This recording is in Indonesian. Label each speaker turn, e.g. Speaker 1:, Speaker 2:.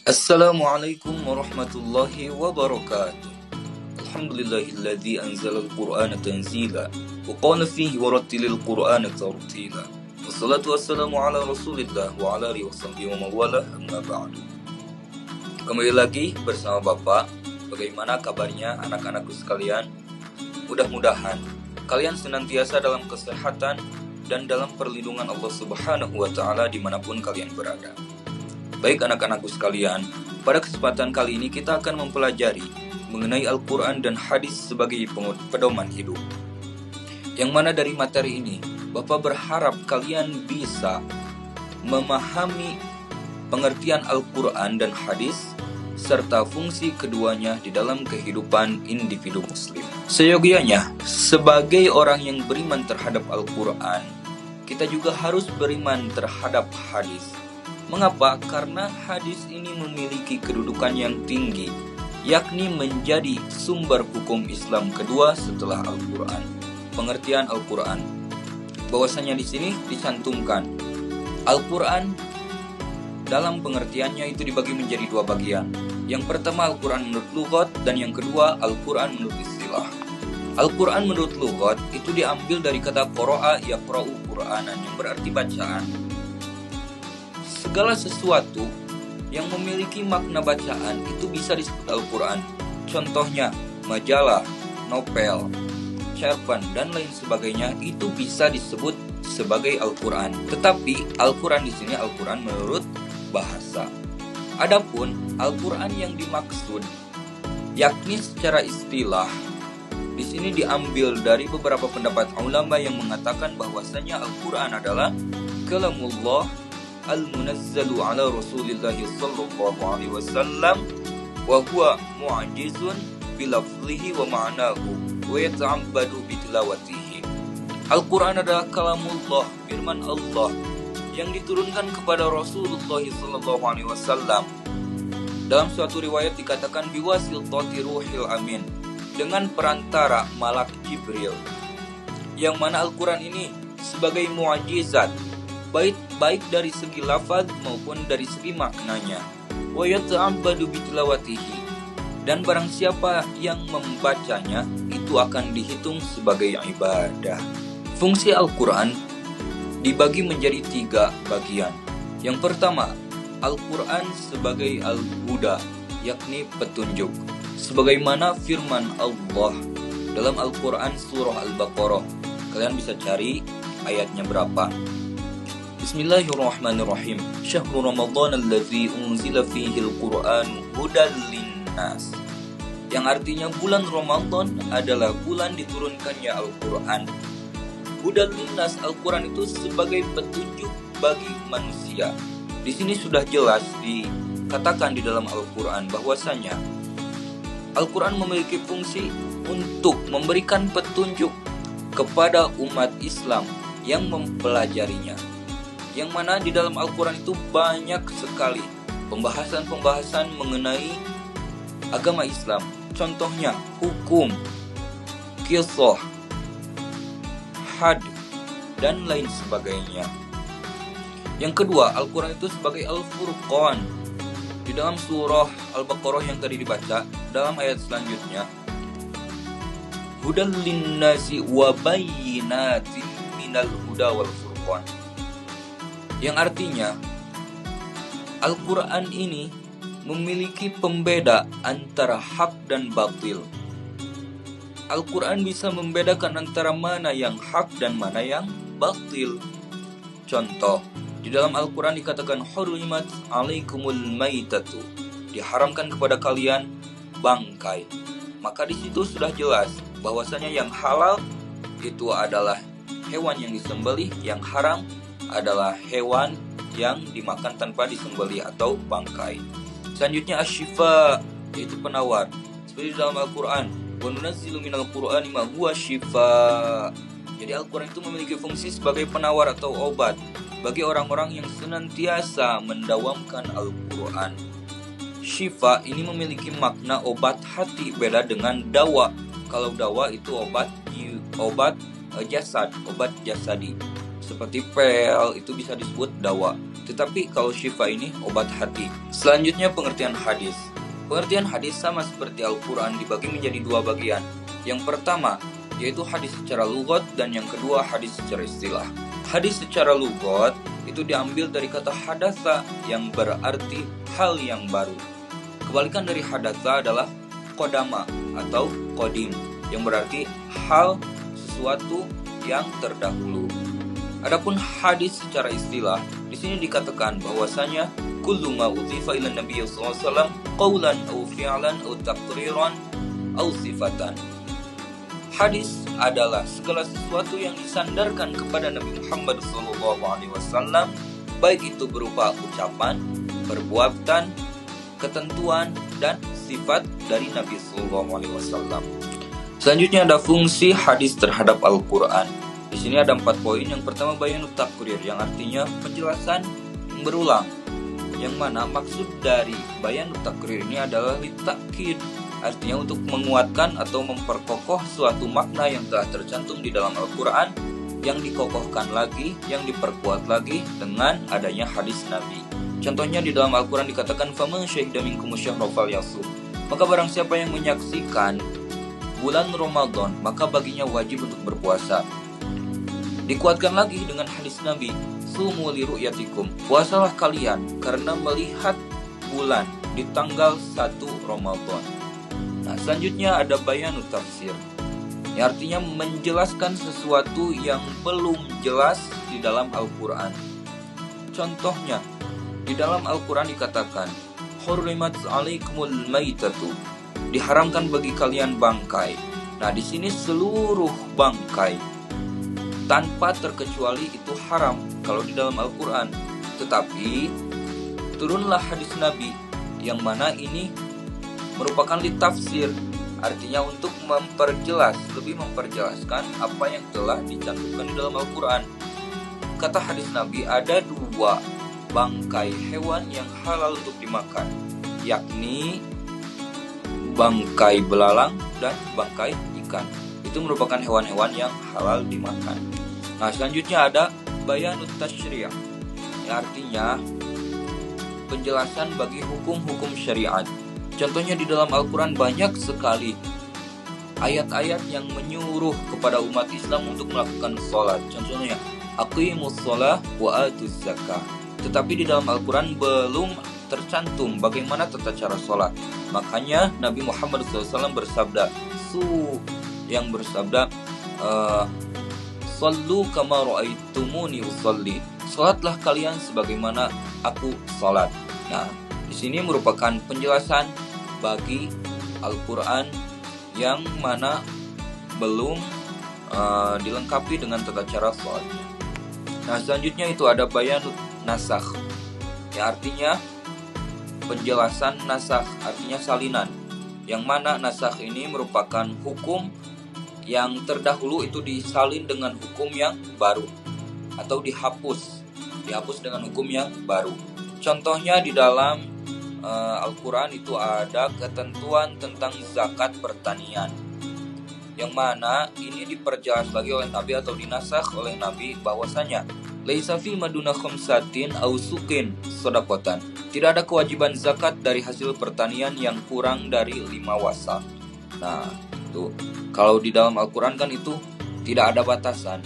Speaker 1: Assalamualaikum warahmatullahi wabarakatuh. Alhamdulillahilladzi anzalal qur'ana tanzila wa qala fihi warattilil qur'ana tartila. Wassalatu wassalamu ala rasulillah wa ala alihi wasahbihi wa mawala amma ba'du. Kembali lagi bersama Bapak. Bagaimana kabarnya anak-anakku sekalian? Mudah-mudahan kalian senantiasa dalam kesehatan dan dalam perlindungan Allah Subhanahu wa ta'ala dimanapun kalian berada. Baik anak-anakku sekalian, pada kesempatan kali ini kita akan mempelajari mengenai Al-Quran dan hadis sebagai pedoman hidup. Yang mana dari materi ini, Bapak berharap kalian bisa memahami pengertian Al-Quran dan hadis serta fungsi keduanya di dalam kehidupan individu muslim. Seyogianya, sebagai orang yang beriman terhadap Al-Quran, kita juga harus beriman terhadap hadis. Mengapa? Karena hadis ini memiliki kedudukan yang tinggi, yakni menjadi sumber hukum Islam kedua setelah Al-Quran. Pengertian Al-Quran, bahwasanya di sini dicantumkan Al-Quran dalam pengertiannya itu dibagi menjadi dua bagian. Yang pertama Al-Quran menurut lughat dan yang kedua Al-Quran menurut istilah. Al-Quran menurut lughat itu diambil dari kata qara'a yaqra'u Qur'anan yang berarti bacaan. Segala sesuatu yang memiliki makna bacaan itu bisa disebut Al-Quran. Contohnya, majalah, novel, cerpen, dan lain sebagainya itu bisa disebut sebagai Al-Quran. Tetapi Al-Quran di sini Al-Quran menurut bahasa. Adapun Al-Quran yang dimaksud, yakni secara istilah, di sini diambil dari beberapa pendapat ulama yang mengatakan bahwasanya Al-Quran adalah kalamullah al-munazzalu ala Rasulillah sallallahu alaihi wasallam wa huwa mu'jizun bi lafzihi wa ma'nahu wa yata'abbadu bi tilawatihi. Al-Qur'an adalah kalamullah, firman Allah yang diturunkan kepada Rasulullah sallallahu alaihi wasallam. Dalam suatu riwayat dikatakan biwasiltati ruhil amin, dengan perantara malak Jibril. Yang mana Al-Qur'an ini sebagai mu'jizat baik dari segi lafaz maupun dari segi maknanya. Wa yata'abbadu bitilawatihi, dan barang siapa yang membacanya itu akan dihitung sebagai ibadah. Fungsi Al-Quran dibagi menjadi tiga bagian. Yang pertama, Al-Quran sebagai al-huda, yakni petunjuk. Sebagaimana firman Allah dalam Al-Quran surah Al-Baqarah. Kalian bisa cari ayatnya berapa. Bismillahirrahmanirrahim. Syahrul Ramadan allazi unzila fihi al-Qur'an hudal linnas. Yang artinya bulan Ramadan adalah bulan diturunkannya Al-Qur'an. Hudal linnas, Al-Qur'an itu sebagai petunjuk bagi manusia. Di sini sudah jelas dikatakan di dalam Al-Qur'an bahwasanya Al-Qur'an memiliki fungsi untuk memberikan petunjuk kepada umat Islam yang mempelajarinya. Yang mana di dalam Al-Quran itu banyak sekali pembahasan-pembahasan mengenai agama Islam. Contohnya hukum, qisah, had, dan lain sebagainya. Yang kedua, Al-Quran itu sebagai Al-Furqan. Di dalam surah Al-Baqarah yang tadi dibaca, dalam ayat selanjutnya, hudal linnasi wa bayyinatin minal huda wal furqan. Yang artinya Al-Quran ini memiliki pembeda antara hak dan batil. Al-Quran bisa membedakan antara mana yang hak dan mana yang batil. Contoh, di dalam Al-Quran dikatakan hurimat alaikumul maitatu, diharamkan kepada kalian bangkai. Maka di situ sudah jelas bahwasanya yang halal itu adalah hewan yang disembelih, yang haram adalah hewan yang dimakan tanpa disembelih atau bangkai. Selanjutnya asyifa, yaitu penawar. Seperti dalam Al-Quran, wa nunazzilu minal Qur'ani ma huwa syifa. Jadi Al-Quran itu memiliki fungsi sebagai penawar atau obat bagi orang-orang yang senantiasa mendawamkan Al-Quran. Syifa ini memiliki makna obat hati, beda dengan dawa. Kalau dawa itu obat jasad, obat jasadi. Seperti pel itu bisa disebut dawa. Tetapi kalau syifa ini obat hati. Selanjutnya pengertian hadis. Pengertian hadis sama seperti Al-Quran dibagi menjadi dua bagian. Yang pertama yaitu hadis secara lugat dan yang kedua hadis secara istilah. Hadis secara lugat itu diambil dari kata hadatsa yang berarti hal yang baru. Kebalikan dari hadatsa adalah qodama atau qadim yang berarti hal sesuatu yang terdahulu. Adapun hadis secara istilah, di sini dikatakan bahwasanya kullu ma udhifa ila Nabi sallallahu alaihi wasallam qaulan aw fi'lan aw taqriran aw sifatan. Hadis adalah segala sesuatu yang disandarkan kepada Nabi Muhammad sallallahu alaihi wasallam, baik itu berupa ucapan, perbuatan, ketentuan dan sifat dari Nabi sallallahu alaihi wasallam. Selanjutnya ada fungsi hadis terhadap Al-Qur'an. Di sini ada 4 poin. Yang pertama bayanut takrir, yang artinya penjelasan yang berulang. Yang mana maksud dari bayanut takrir ini adalah litakid, artinya untuk menguatkan atau memperkokoh suatu makna yang telah tercantum di dalam Al-Quran, yang dikokohkan lagi, yang diperkuat lagi dengan adanya hadis Nabi. Contohnya di dalam Al-Quran dikatakan faman syahida minkum syahra falyasum. Maka barang siapa yang menyaksikan bulan Ramadan, maka baginya wajib untuk berpuasa. Dikuatkan lagi dengan hadis Nabi, sumu li ru'yatikum, puasalah kalian karena melihat bulan di tanggal 1 Ramadan. Nah, selanjutnya ada bayanut tafsir, yang artinya menjelaskan sesuatu yang belum jelas di dalam Al-Quran. Contohnya, di dalam Al-Quran dikatakan, hurrimat alaikumul maitatu, diharamkan bagi kalian bangkai. Nah, di sini seluruh bangkai tanpa terkecuali itu haram kalau di dalam Al-Quran. Tetapi turunlah hadis Nabi yang mana ini merupakan litafsir, artinya untuk lebih memperjelaskan apa yang telah dicantumkan di dalam Al-Quran. Kata hadis Nabi, ada 2 bangkai hewan yang halal untuk dimakan, yakni bangkai belalang dan bangkai ikan. Itu merupakan hewan-hewan yang halal dimakan. Nah, selanjutnya ada bayanut tasyri', yang artinya penjelasan bagi hukum-hukum syariat. Contohnya di dalam Al-Quran banyak sekali ayat-ayat yang menyuruh kepada umat Islam untuk melakukan sholat. Contohnya, aqimus sholah wa atuz zakah. Tetapi di dalam Al-Quran belum tercantum bagaimana tata cara sholat. Makanya Nabi Muhammad SAW bersabda, yang bersabda, sallu kama ra'aitumuni usalli, salatlah kalian sebagaimana aku salat. Nah, di sini merupakan penjelasan bagi Al-Quran yang mana belum dilengkapi dengan tata cara salatnya. Nah, selanjutnya itu ada bayanut nasakh, yang artinya penjelasan nasakh, artinya salinan, yang mana nasakh ini merupakan hukum yang terdahulu itu disalin dengan hukum yang baru atau dihapus dengan hukum yang baru. Contohnya di dalam Al-Quran itu ada ketentuan tentang zakat pertanian, yang mana ini diperjelas lagi oleh Nabi atau dinasakh oleh Nabi bahwasanya laisa fi maduna khamsatin aw sukin shadaqatan, tidak ada kewajiban zakat dari hasil pertanian yang kurang dari 5 wasak. Nah, itu kalau di dalam Al-Quran kan itu tidak ada batasan.